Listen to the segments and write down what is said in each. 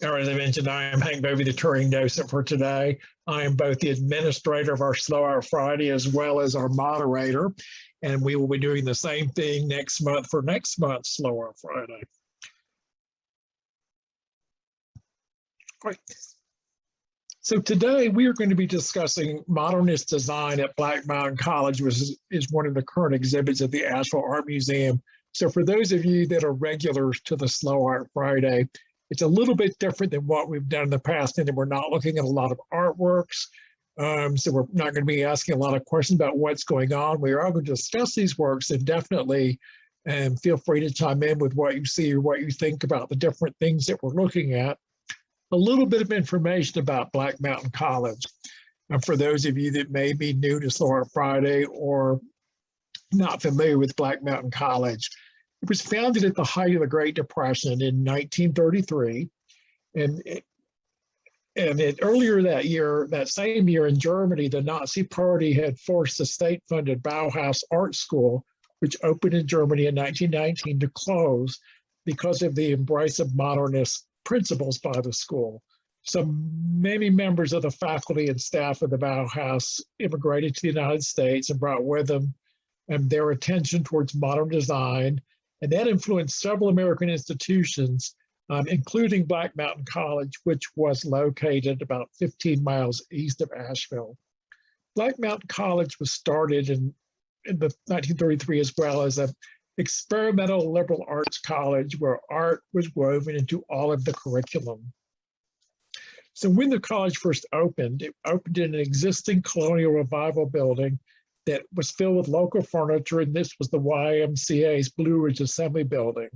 As I mentioned, I am Hank Bovee, the touring docent for today. I am both the administrator of our Slow Art Friday as well as our moderator, and we will be doing the same thing next month for next month's Slow Art Friday. Great. So today we are going to be discussing modernist design at Black Mountain College, which is one of the current exhibits at the Asheville Art Museum. So for those of you that are regulars to the Slow Art Friday, it's a little bit different than what we've done in the past, and we're not looking at a lot of artworks. So we're not going to be asking a lot of questions about what's going on. We are going to discuss these works, and definitely feel free to chime in with what you see or what you think about the different things that we're looking at. A little bit of information about Black Mountain College. And for those of you that may be new to Slow Art Friday or not familiar with Black Mountain College, it was founded at the height of the Great Depression in 1933. And earlier that year, that same year in Germany, the Nazi Party had forced the state-funded Bauhaus Art School, which opened in Germany in 1919, to close because of the embrace of modernist principles by the school. So many members of the faculty and staff of the Bauhaus immigrated to the United States and brought with them their attention towards modern design, and that influenced several American institutions, including Black Mountain College, which was located about 15 miles east of Asheville. Black Mountain College was started in the 1933 as well as an experimental liberal arts college where art was woven into all of the curriculum. So when the college first opened, it opened in an existing colonial revival building that was filled with local furniture, and this was the YMCA's Blue Ridge Assembly Building.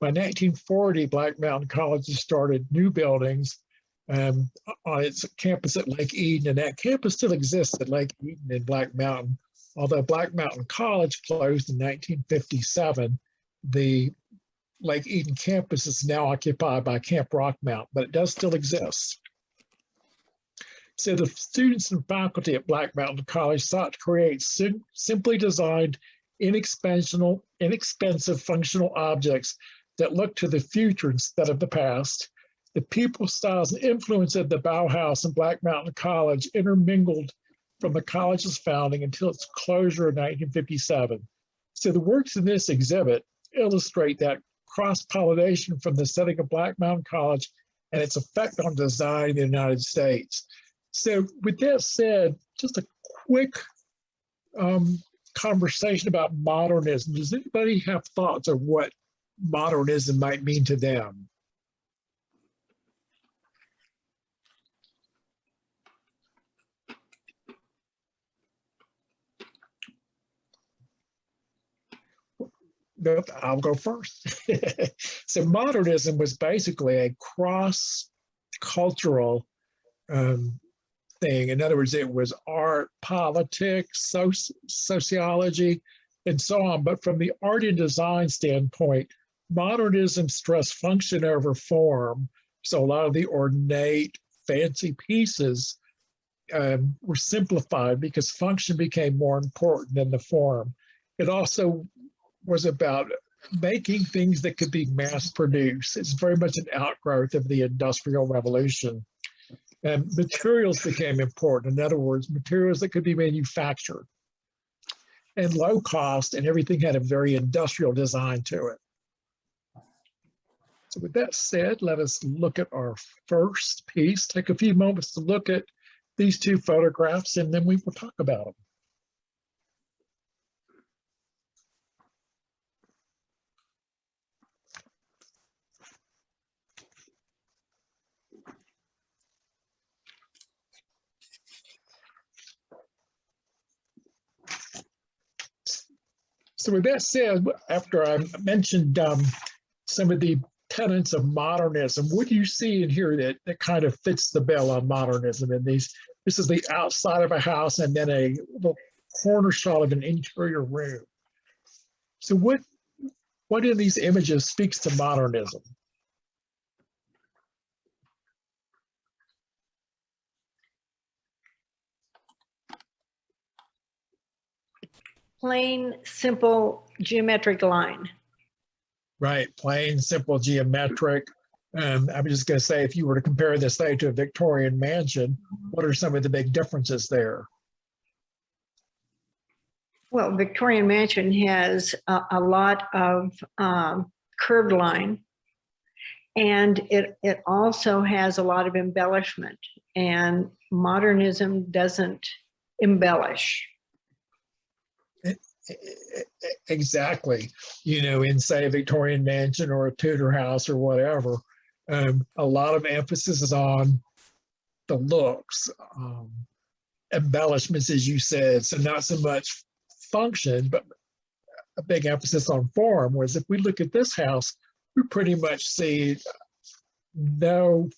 By 1940, Black Mountain College started new buildings on its campus at Lake Eden, and that campus still exists at Lake Eden in Black Mountain. Although Black Mountain College closed in 1957, the Lake Eden campus is now occupied by Camp Rockmount, but it does still exist. So the students and faculty at Black Mountain College sought to create simply designed, inexpensive functional objects that look to the future instead of the past. The people, styles, and influence of the Bauhaus and Black Mountain College intermingled from the college's founding until its closure in 1957. So the works in this exhibit illustrate that cross-pollination from the setting of Black Mountain College and its effect on design in the United States. So with that said, just a quick conversation about modernism. Does anybody have thoughts of what modernism might mean to them? I'll go first. So modernism was basically a cross-cultural thing. In other words, it was art, politics, sociology, and so on. But from the art and design standpoint, modernism stressed function over form. So a lot of the ornate, fancy pieces were simplified because function became more important than the form. It also was about making things that could be mass produced. It's very much an outgrowth of the Industrial Revolution. And materials became important. In other words, materials that could be manufactured and low cost, and everything had a very industrial design to it. So with that said, let us look at our first piece. Take a few moments to look at these two photographs, and then we will talk about them. So with that said, after I mentioned some of the tenets of modernism, what do you see in here that kind of fits the bill on modernism? And this is the outside of a house and then a little corner shot of an interior room. So what in these images speaks to modernism? Plain, simple, geometric line. Right, plain, simple, geometric. I'm just going to say, if you were to compare this say to a Victorian mansion, what are some of the big differences there? Well, Victorian mansion has a lot of curved line, and it also has a lot of embellishment, and modernism doesn't embellish. Exactly. You know, in say a Victorian mansion or a Tudor house or whatever, a lot of emphasis is on the looks, embellishments, as you said, so not so much function, but a big emphasis on form. Whereas if we look at this house, we pretty much see no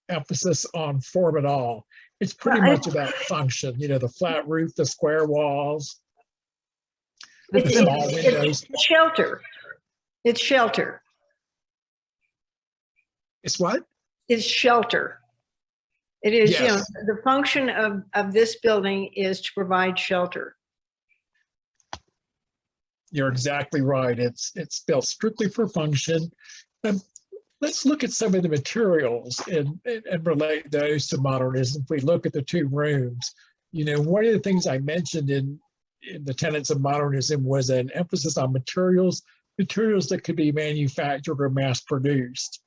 emphasis on form at all. It's pretty much about function, you know, the flat roof, the square walls, the small windows. It's shelter. It's shelter. It's what? It's shelter. It is, yes. You know, the function of this building is to provide shelter. You're exactly right. It's built strictly for function. Let's look at some of the materials and relate those to modernism. If we look at the two rooms, you know, one of the things I mentioned in the Tenants of Modernism was an emphasis on materials that could be manufactured or mass produced.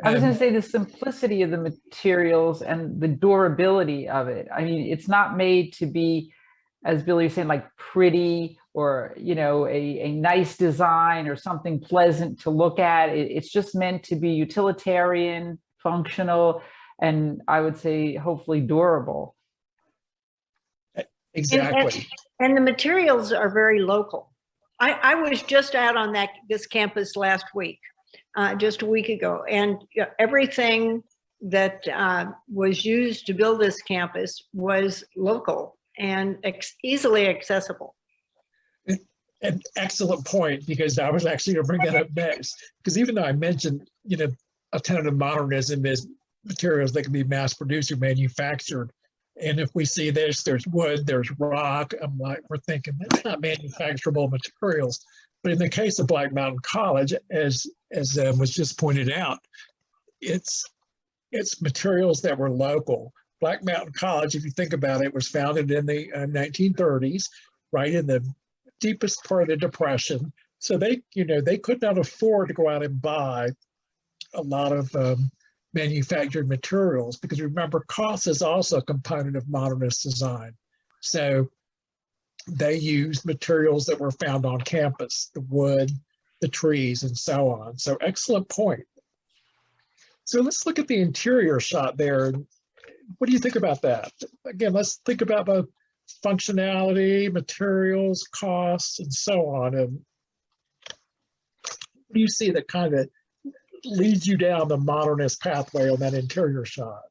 I was going to say the simplicity of the materials and the durability of it. I mean, it's not made to be, as Billy was saying, like pretty or, you know, a nice design or something pleasant to look at. It's just meant to be utilitarian, functional, and I would say hopefully durable. Exactly. And the materials are very local. I was just out on this campus last week, just a week ago, and everything that was used to build this campus was local and easily accessible. An excellent point, because I was actually going to bring that up next. Because even though I mentioned, you know, a tenet of modernism is materials that can be mass produced or manufactured. And if we see this, there's wood, there's rock. I'm like, we're thinking that's not manufacturable materials. But in the case of Black Mountain College, as was just pointed out, it's materials that were local. Black Mountain College, if you think about it, was founded in the 1930s, right in the deepest part of the Depression. So they, you know, they could not afford to go out and buy a lot of manufactured materials, because remember, cost is also a component of modernist design. So they used materials that were found on campus, the wood, the trees, and so on. So excellent point. So let's look at the interior shot there. What do you think about that? Again, let's think about both functionality, materials, costs, and so on. And what do you see that kind of leads you down the modernist pathway on that interior shot?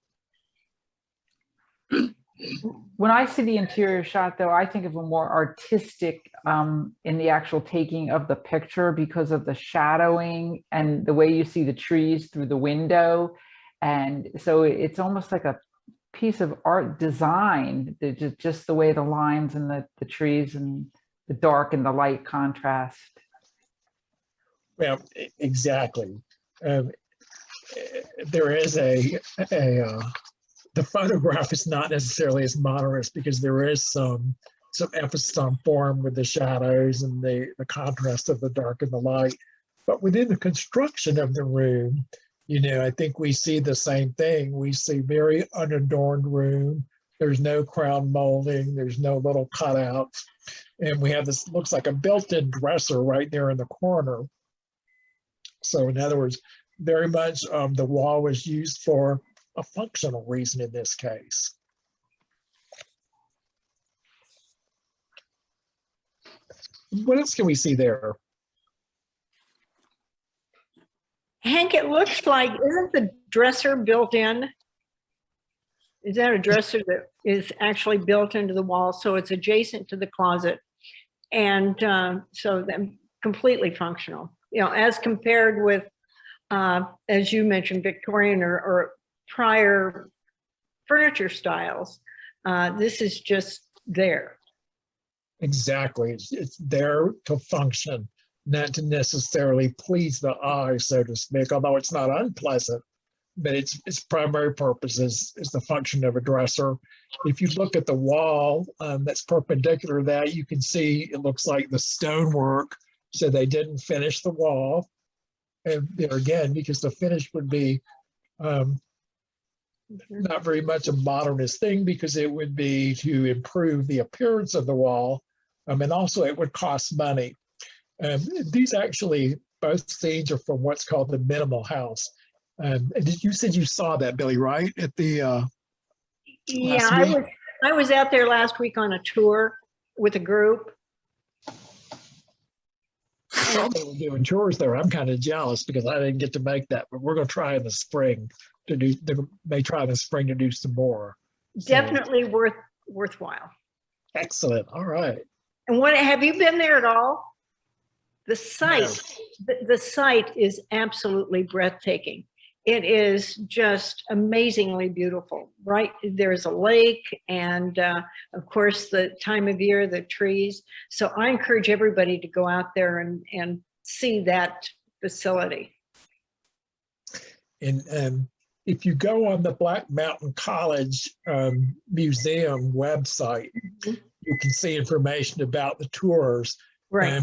When I see the interior shot, though, I think of a more artistic in the actual taking of the picture, because of the shadowing and the way you see the trees through the window. And so it's almost like a piece of art design, just the way the lines and the trees and the dark and the light contrast. Well, exactly. There is the photograph is not necessarily as modernist, because there is some emphasis on form with the shadows and the contrast of the dark and the light. But within the construction of the room, you know, I think we see the same thing. We see very unadorned room. There's no crown molding. There's no little cutouts. And we have this, looks like a built-in dresser right there in the corner. So in other words, very much the wall was used for a functional reason in this case. What else can we see there? Hank, it looks like, isn't the dresser built in? Is that a dresser that is actually built into the wall? So it's adjacent to the closet. And so then completely functional, you know, as compared with, as you mentioned, Victorian or prior furniture styles. This is just there. Exactly. It's there to function. not to necessarily please the eye, so to speak, although it's not unpleasant, but its primary purpose is the function of a dresser. If you look at the wall that's perpendicular to that, you can see it looks like the stonework, so they didn't finish the wall. And there again, because the finish would be not very much a modernist thing, because it would be to improve the appearance of the wall, and also it would cost money. These actually, both scenes are from what's called the minimal house. You said you saw that, Billy, right? At the Yeah, I was out there last week on a tour with a group. They were doing chores there. I'm kind of jealous because I didn't get to make that, but we're going to try in the spring to do. They may try in the spring to do some more. Definitely worthwhile. Excellent. All right. And what, have you been there at all? The site, the site is absolutely breathtaking. It is just amazingly beautiful, right? There's a lake and of course the time of year, the trees. So I encourage everybody to go out there and see that facility. And if you go on the Black Mountain College Museum website, you can see information about the tours. Right.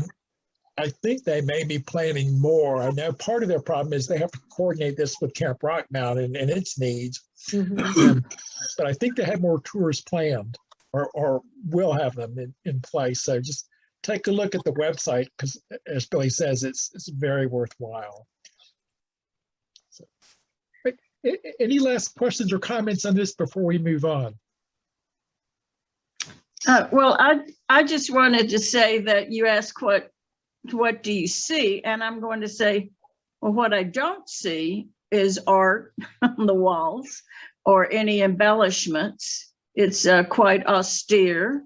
I think they may be planning more. I know part of their problem is they have to coordinate this with Camp Rock Mountain and its needs. But I think they have more tours planned or will have them in place. So just take a look at the website because, as Billy says, it's very worthwhile. So, any last questions or comments on this before we move on? Well, I just wanted to say that you asked what do you see? And I'm going to say, well, what I don't see is art on the walls or any embellishments. It's quite austere.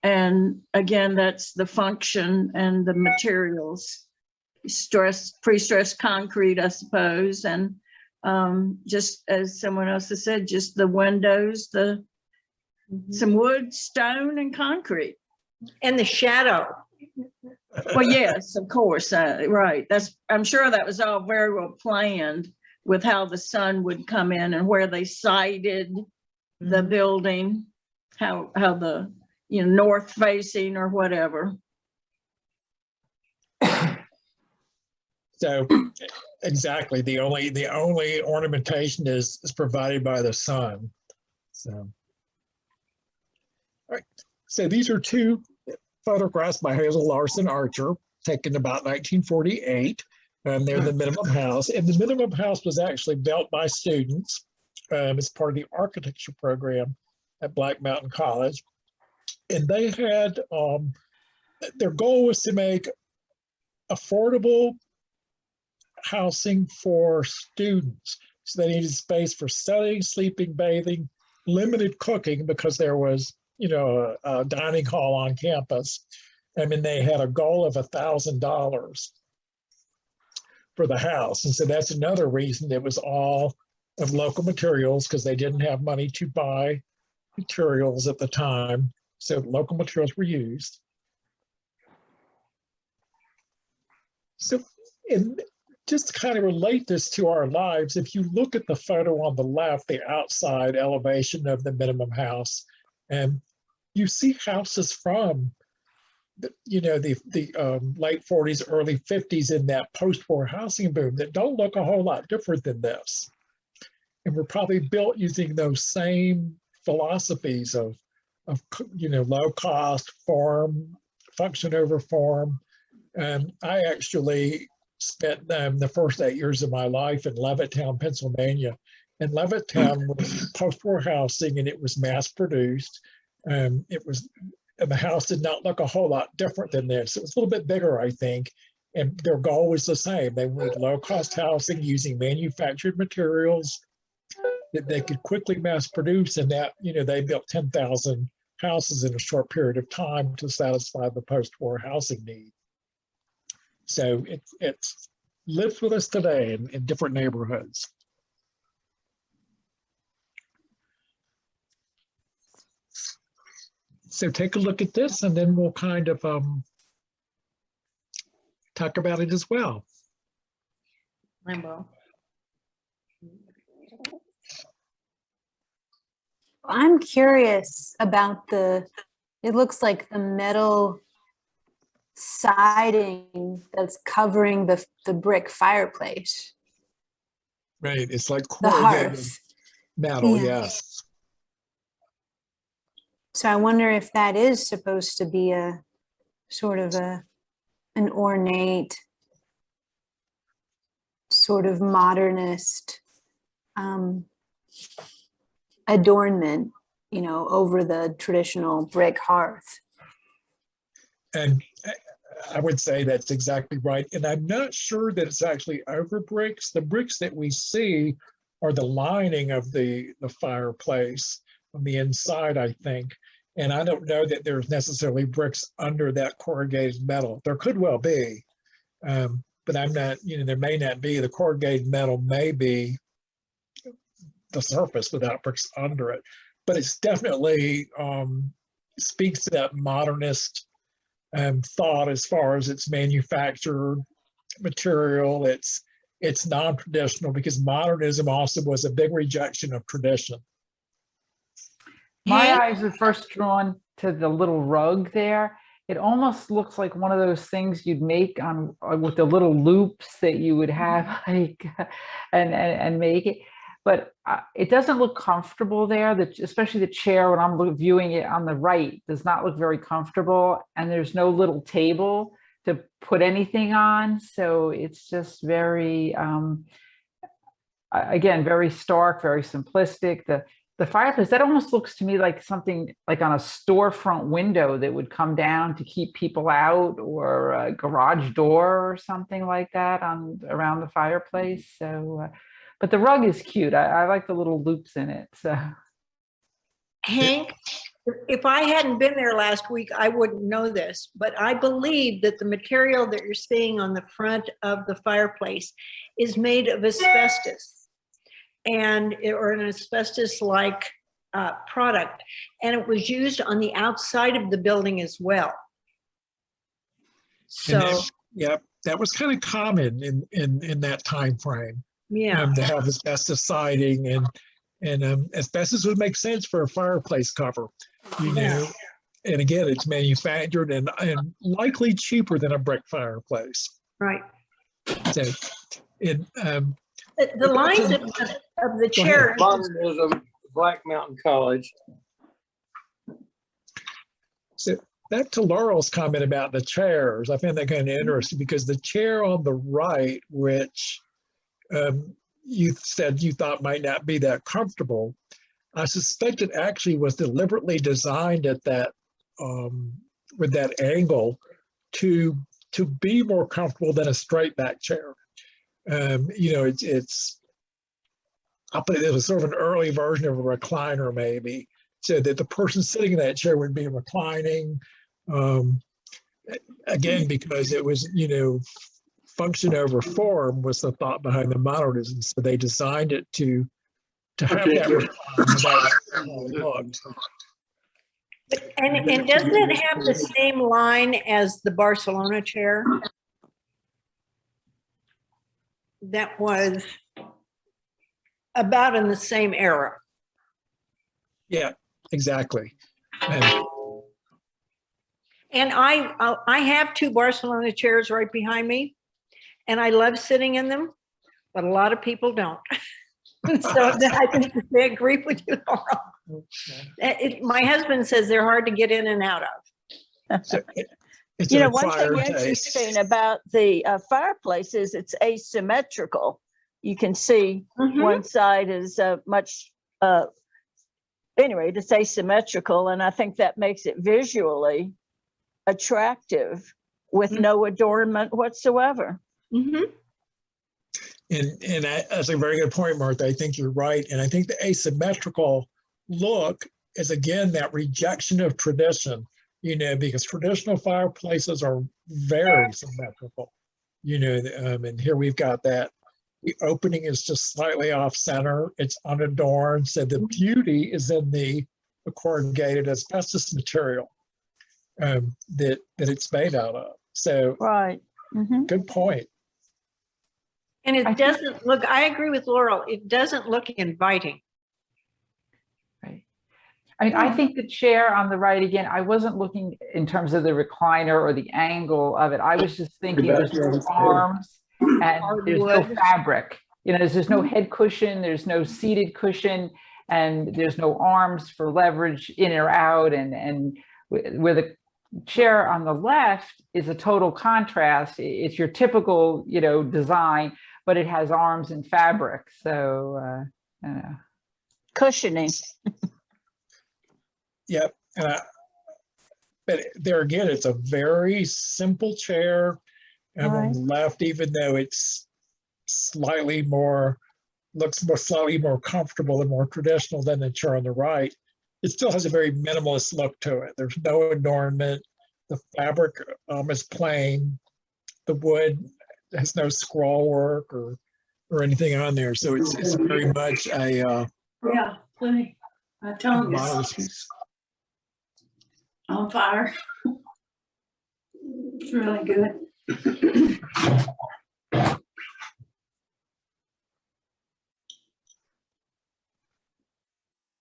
And again, that's the function and the materials, pre-stressed concrete, I suppose. And just as someone else has said, just the windows, some wood, stone, and concrete. And the shadow. Well, yes, of course, right. I'm sure that was all very well planned with how the sun would come in and where they sited the building, how the north facing or whatever. So exactly, the only ornamentation is provided by the sun. So, all right. So these are two photographs by Hazel Larson Archer, taken about 1948. They're the minimum house. And the minimum house was actually built by students as part of the architecture program at Black Mountain College. And they had, their goal was to make affordable housing for students. So they needed space for studying, sleeping, bathing, limited cooking because there was a dining hall on campus. I mean, they had a goal of $1,000 for the house. And so that's another reason it was all of local materials, because they didn't have money to buy materials at the time. So local materials were used. So, and just to kind of relate this to our lives, if you look at the photo on the left, the outside elevation of the minimum house, and you see houses from the late 40s, early 50s in that post-war housing boom that don't look a whole lot different than this. And were probably built using those same philosophies of low cost, form, function over form. And I actually spent the first 8 years of my life in Levittown, Pennsylvania. And Levittown was post-war housing, and it was mass produced. And the house did not look a whole lot different than this. It was a little bit bigger, I think. And their goal was the same. They wanted low-cost housing using manufactured materials that they could quickly mass produce. And that, they built 10,000 houses in a short period of time to satisfy the post-war housing need. So it lives with us today in different neighborhoods. So take a look at this, and then we'll kind of talk about it as well. I will. I'm curious about it looks like the metal siding that's covering the brick fireplace, Right, it's like the corrugated hearth. metal, Yeah. yes. So I wonder if that is supposed to be a sort of an ornate, sort of modernist adornment, you know, over the traditional brick hearth. And I would say that's exactly right. And I'm not sure that it's actually over bricks. The bricks that we see are the lining of the fireplace on the inside, I think. And I don't know that there's necessarily bricks under that corrugated metal. There could well be, but I'm not, you know, there may not be. The corrugated metal may be the surface without bricks under it. But it's definitely speaks to that modernist thought as far as its manufactured material. It's non-traditional, because modernism also was a big rejection of tradition. My Hank? eyes are first drawn to the little rug there. It almost looks like one of those things you'd make on with the little loops that you would have, like, and make it. But it doesn't look comfortable there. Especially the chair, when I'm viewing it on the right, does not look very comfortable. And there's no little table to put anything on. So it's just very, again, very stark, very simplistic. The fireplace, that almost looks to me like something like on a storefront window that would come down to keep people out, or a garage door or something like that around the fireplace. So, but the rug is cute. I like the little loops in it. So, Hank, if I hadn't been there last week, I wouldn't know this, but I believe that the material that you're seeing on the front of the fireplace is made of asbestos, or an asbestos-like product, and it was used on the outside of the building as well. So, Yeah, that was kind of common in that time frame. yeah. To have asbestos siding, and asbestos would make sense for a fireplace cover, you know. And again, it's manufactured and likely cheaper than a brick fireplace. Right. So it The lines of the chair. Modernism, Black Mountain College. So back to Laurel's comment about the chairs, I find that kind of interesting, because the chair on the right, which you said you thought might not be that comfortable, I suspect it actually was deliberately designed at that with that angle to be more comfortable than a straight back chair. You know, I'll put it as sort of an early version of a recliner, maybe, so that the person sitting in that chair would be reclining. Again, because it was, you know, function over form was the thought behind the modernism. So they designed it to have that look. And doesn't it have the same line as the Barcelona chair? That was about in the same era. Yeah, exactly. And I have two Barcelona chairs right behind me, and I love sitting in them, but a lot of people don't. So I think they agree with you, Laurel. My husband says they're hard to get in and out of. So it's You an know, one thing acquired interesting taste. about the fireplace is it's asymmetrical. You can see one side is much, anyway, it's asymmetrical, and I think that makes it visually attractive with no adornment whatsoever. Mm-hmm. And that's a very good point, Martha. I think you're right. And I think the asymmetrical look is, again, that rejection of tradition, you know, because traditional fireplaces are very symmetrical, you know, and here we've got that. The opening is just slightly off center. It's unadorned. So the beauty is in the corrugated asbestos material that it's made out of. So Right. Mhm. Good point. And I it think- doesn't look, I agree with Laurel, it doesn't look inviting. Right. I mean, I think the chair on the right, again, I wasn't looking in terms of the recliner or the angle of it. I was just thinking there's no arms and there's no Hardwood. fabric. You know, there's no head cushion, there's no seated cushion, and there's no arms for leverage in or out. And where the chair on the left is a total contrast. It's your typical, you know, design, but it has arms and fabric. So, I don't know. Cushioning. Yep. But there again, it's a very simple chair. And on the left, even though it's slightly more, slightly more comfortable and more traditional than the chair on the right, it still has a very minimalist look to it. There's no adornment. The fabric is plain. The wood has no scroll work or anything on there. So it's very much a Yeah, plenty. My tongue is modernist piece. on fire. It's really good.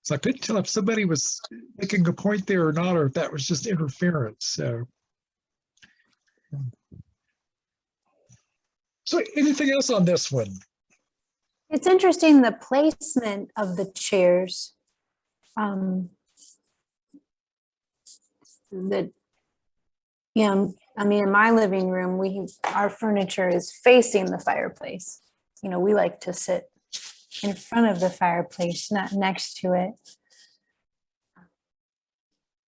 So I couldn't tell if somebody was making a point there or not, or if that was just interference. So anything else on this one? It's interesting, the placement of the chairs. That, you know, I mean, in my living room, our furniture is facing the fireplace. You know, we like to sit in front of the fireplace, not next to it.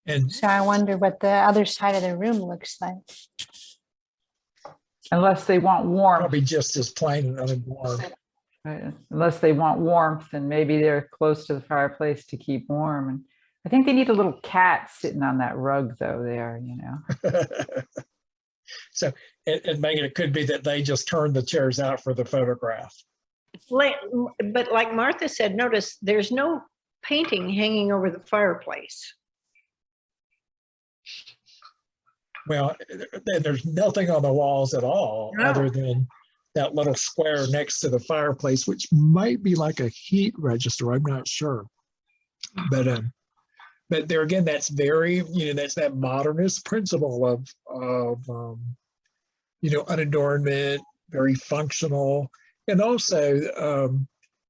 And So I wonder what the other side of the room looks like. Unless they want warmth, probably just as plain and unadorned. right? Unless they want warmth, and maybe they're close to the fireplace to keep warm. And I think they need a little cat sitting on that rug though there, you know. So, and Megan, it could be that they just turned the chairs out for the photograph. But like Martha said, notice there's no painting hanging over the fireplace. Well, and there's nothing on the walls at all No. other than that little square next to the fireplace, which might be like a heat register. I'm not sure. But there again, that's very, you know, that's that modernist principle of you know, unadornment, very functional. And also,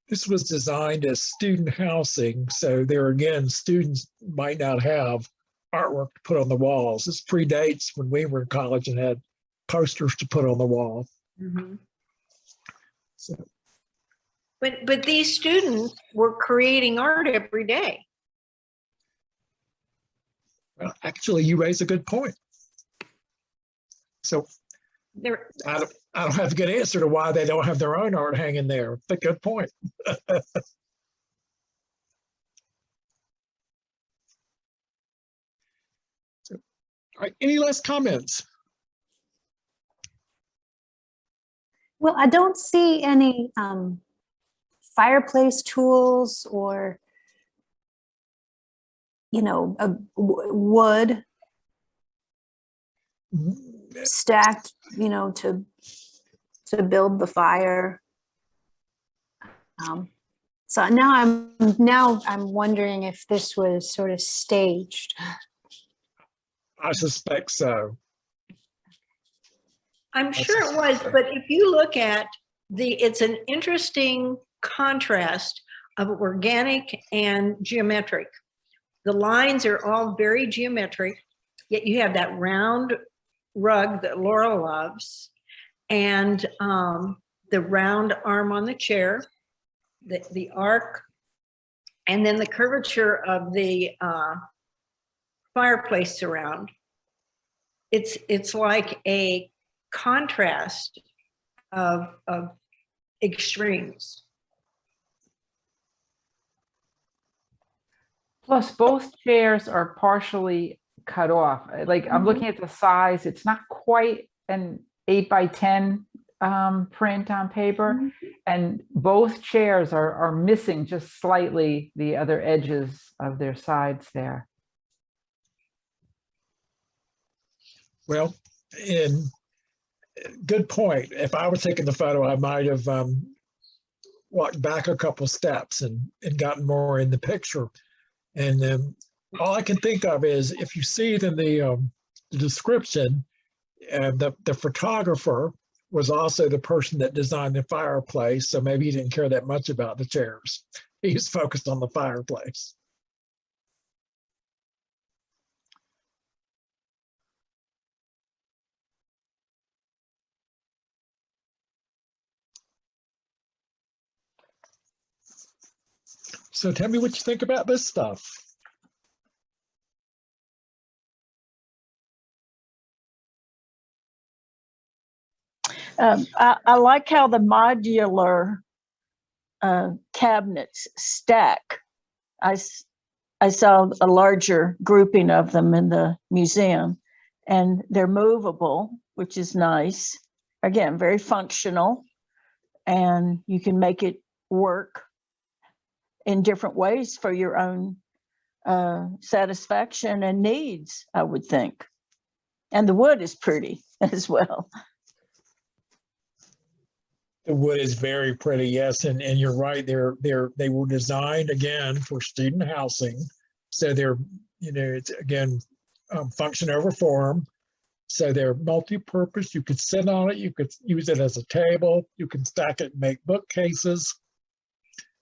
this was designed as student housing. So there again, students might not have artwork to put on the walls. This predates when we were in college and had posters to put on the wall. So, But these students were creating art every day. well, actually, you raise a good point. So They're, I don't have a good answer to why they don't have their own art hanging there. But good point. So, all right, any last comments? Well, I don't see any fireplace tools or, you know, wood stacked, you know, to build the fire. So now I'm wondering if this was sort of staged. I suspect so. I'm sure it was, but if you look at it's an interesting contrast of organic and geometric. The lines are all very geometric, yet you have that round rug that Laura loves, and the round arm on the chair, the arc, and then the curvature of the fireplace surround. It's like a contrast of extremes. Plus, both chairs are partially cut off. Like I'm looking at the size, it's not quite an 8x10 print on paper. And both chairs are missing just slightly the other edges of their sides there. Well, good point. If I was taking the photo, I might have walked back a couple steps and gotten more in the picture. And all I can think of is if you see it in the description, the photographer was also the person that designed the fireplace. So maybe he didn't care that much about the chairs. He was focused on the fireplace. So tell me what you think about this stuff. I like how the modular cabinets stack. I saw a larger grouping of them in the museum, and they're movable, which is nice. Again, very functional, and you can make it work in different ways for your own satisfaction and needs, I would think. And the wood is pretty as well. The wood is very pretty, yes, and you're right. They were designed again for student housing, so they're it's again function over form. So they're multi-purpose. You could sit on it. You could use it as a table. You can stack it and make bookcases.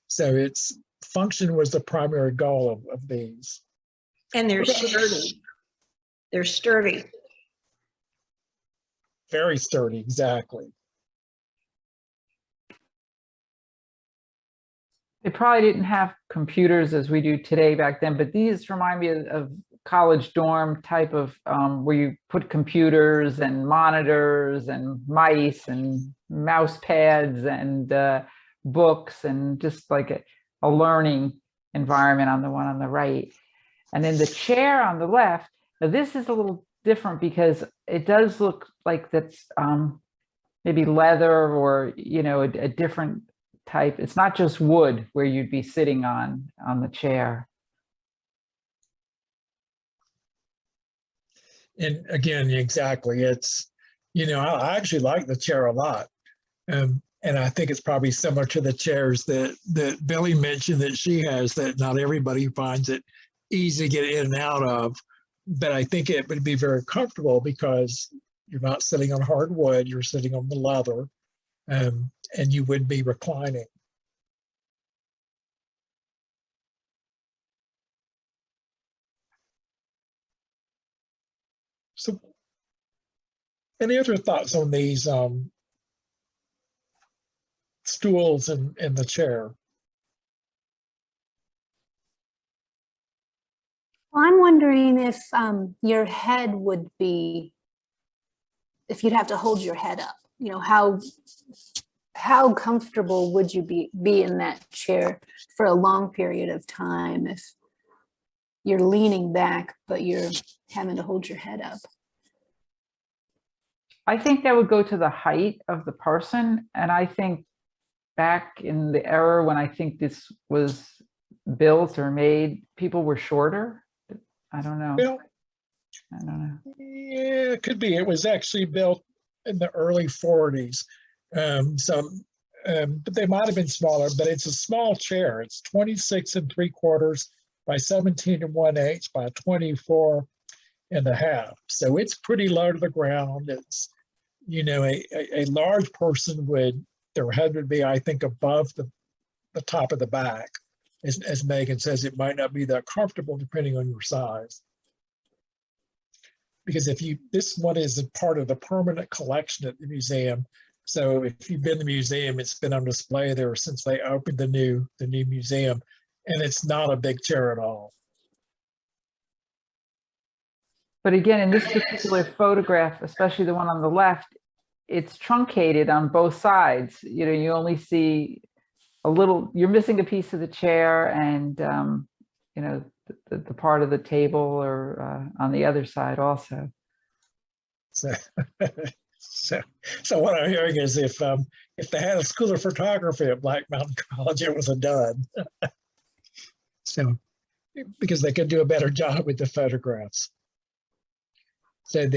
So its function was the primary goal of these. And they're sturdy. They're sturdy. Very sturdy, exactly. They probably didn't have computers as we do today back then, but these remind me of college dorm type of where you put computers and monitors and mice and mouse pads and books and just like a learning environment on the one on the right. And then the chair on the left, now this is a little different because it does look like that's maybe leather or, a different type. It's not just wood where you'd be sitting on the chair. And again, exactly. It's, I actually like the chair a lot. And I think it's probably similar to the chairs that Billy mentioned that she has, that not everybody finds it easy to get in and out of. But I think it would be very comfortable because you're not sitting on hardwood, you're sitting on the leather, and you would be reclining. So any other thoughts on these stools and the chair? Well, I'm wondering if your head would be, if you'd have to hold your head up, how comfortable would you be in that chair for a long period of time if you're leaning back, but you're having to hold your head up? I think that would go to the height of the person. And I think back in the era when I think this was built or made, people were shorter. I don't know. Well, I don't know. Yeah, it could be. It was actually built in the early 40s. But they might have been smaller, but it's a small chair. It's 26 3/4 by 17 1/8 by 24 1/2. So it's pretty low to the ground. It's, a large person their head would be, I think, above the top of the back. As Megan says, it might not be that comfortable depending on your size. Because this one is a part of the permanent collection at the museum. So if you've been to the museum, it's been on display there since they opened the new museum, and it's not a big chair at all. But again, in this particular photograph, especially the one on the left, it's truncated on both sides. You only see a little, you're missing a piece of the chair and, the part of the table or on the other side also. So what I'm hearing is if they had a school of photography at Black Mountain College, it was a dud. So because they could do a better job with the photographs. So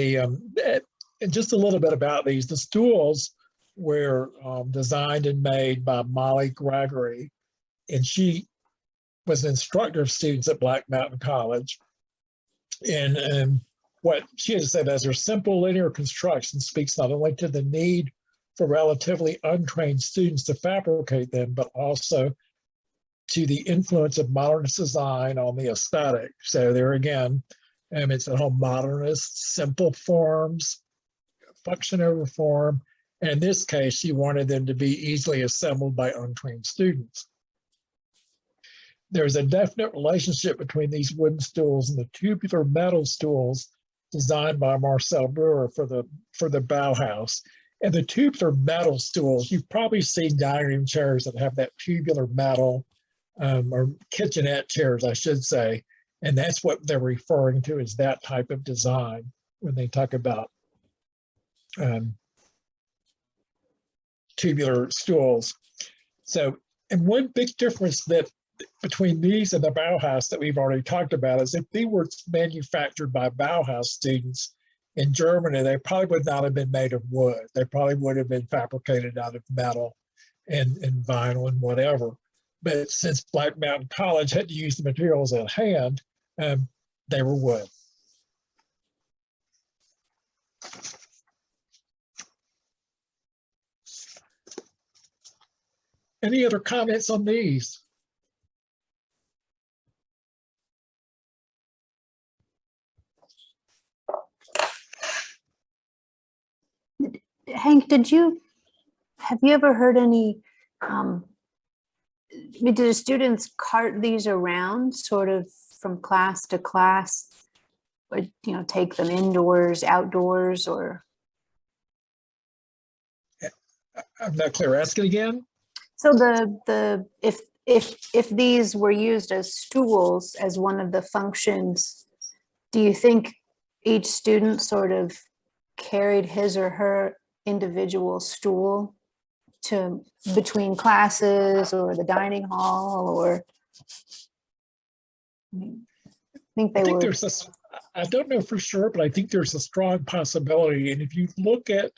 and just a little bit about these. The stools were designed and made by Molly Gregory, and she was an instructor of students at Black Mountain College. And what she has said as her simple linear construction speaks not only to the need for relatively untrained students to fabricate them, but also to the influence of modernist design on the aesthetic. So there again, it's a whole modernist, simple forms, function over form. And in this case, she wanted them to be easily assembled by untrained students. There's a definite relationship between these wooden stools and the tubular metal stools designed by Marcel Breuer for the Bauhaus. And the tubular metal stools, you've probably seen dining room chairs that have that tubular metal, or kitchenette chairs, I should say. And that's what they're referring to as that type of design when they talk about tubular stools. So, and one big difference that between these and the Bauhaus that we've already talked about is if they were manufactured by Bauhaus students in Germany, they probably would not have been made of wood. They probably would have been fabricated out of metal and vinyl and whatever. But since Black Mountain College had to use the materials at hand, they were wood. Any other comments on these? Hank, have you ever heard any, do the students cart these around sort of from class to class, or, take them indoors, outdoors, or? I'm not clear. Ask it again. So if these were used as stools as one of the functions, do you think each student sort of carried his or her individual stool to between classes or the dining hall, or I think they were? I don't know for sure, but I think there's a strong possibility. And if you look at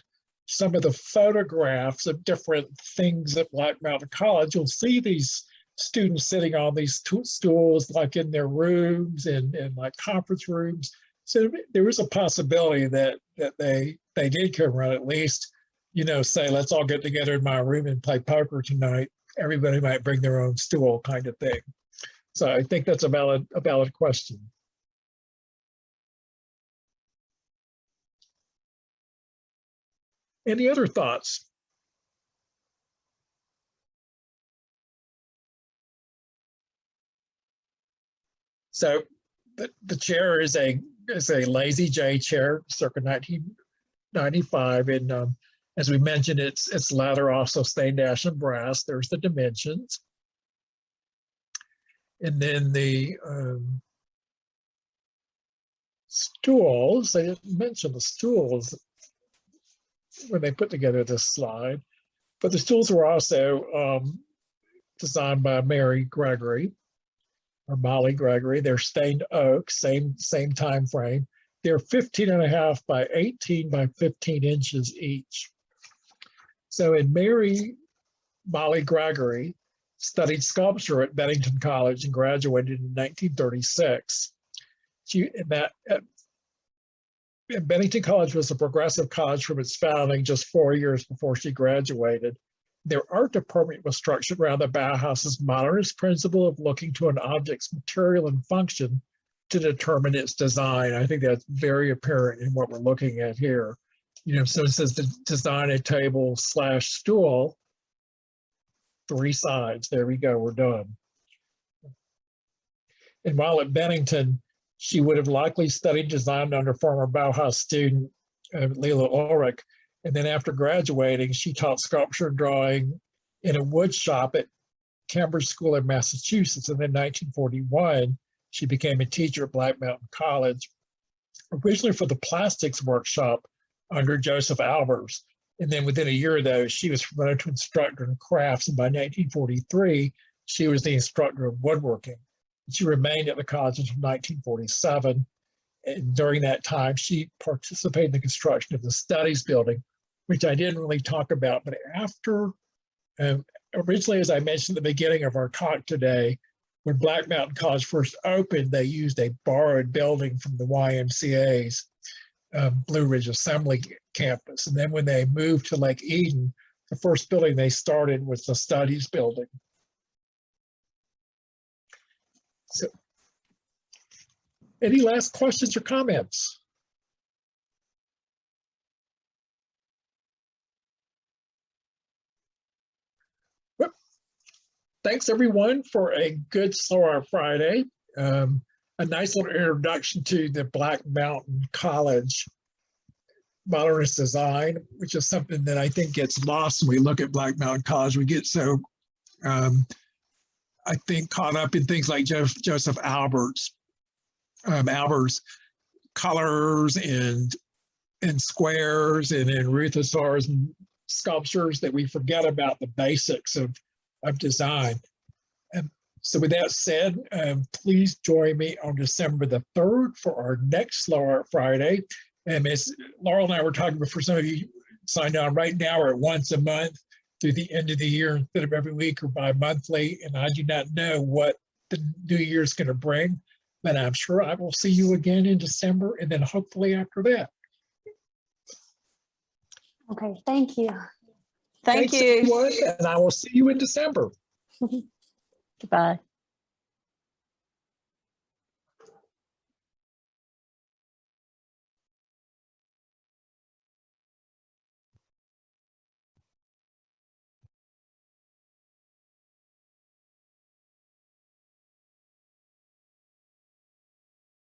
some of the photographs of different things at Black Mountain College, you'll see these students sitting on these stools like in their rooms and like conference rooms. So there is a possibility that they did come around, at least, say, let's all get together in my room and play poker tonight. Everybody might bring their own stool kind of thing. So I think that's a valid question. Any other thoughts? So the chair is a Lazy J chair, circa 1995, and as we mentioned, it's leather, also stained ash and brass. There's the dimensions, and then the stools. I didn't mention the stools when they put together this slide, but the stools were also designed by Mary Gregory, or Molly Gregory. They're stained oak, same time frame. They're 15.5 by 18 by 15 inches each. So in Molly Gregory studied sculpture at Bennington College and graduated in 1936. Bennington College was a progressive college from its founding just 4 years before she graduated. Their art department was structured around the Bauhaus's modernist principle of looking to an object's material and function to determine its design. I think that's very apparent in what we're looking at here. So it says to design a table / stool, 3 sides. There we go, we're done. And while at Bennington, she would have likely studied design under former Bauhaus student Leila Ulrich. And then after graduating, she taught sculpture and drawing in a wood shop at Cambridge School in Massachusetts. And in 1941, she became a teacher at Black Mountain College, originally for the plastics workshop under Joseph Albers. And then within a year, though, she was promoted to instructor in crafts. And by 1943, she was the instructor of woodworking. She remained at the college until 1947. And during that time, she participated in the construction of the studies building, which I didn't really talk about. But after, originally, as I mentioned at the beginning of our talk today, when Black Mountain College first opened, they used a borrowed building from the YMCA's Blue Ridge Assembly campus. And then when they moved to Lake Eden, the first building they started was the studies building. So, any last questions or comments? Well, thanks everyone for a good Slow Art Friday. A nice little introduction to the Black Mountain College Modernist design, which is something that I think gets lost when we look at Black Mountain College. We get so, I think, caught up in things like Joseph Albert's colors and squares and in Ruth Azar's sculptures that we forget about the basics of design. And so with that said, please join me on December the 3rd for our next Slow Art Friday. And as Laurel and I were talking before, some of you signed on right now, we're at once a month through the end of the year instead of every week or bi-monthly. And I do not know what the new year is going to bring, but I'm sure I will see you again in December and then hopefully after that. Okay, thank you. Thank Thanks, you. everyone, and I will see you in December. Goodbye.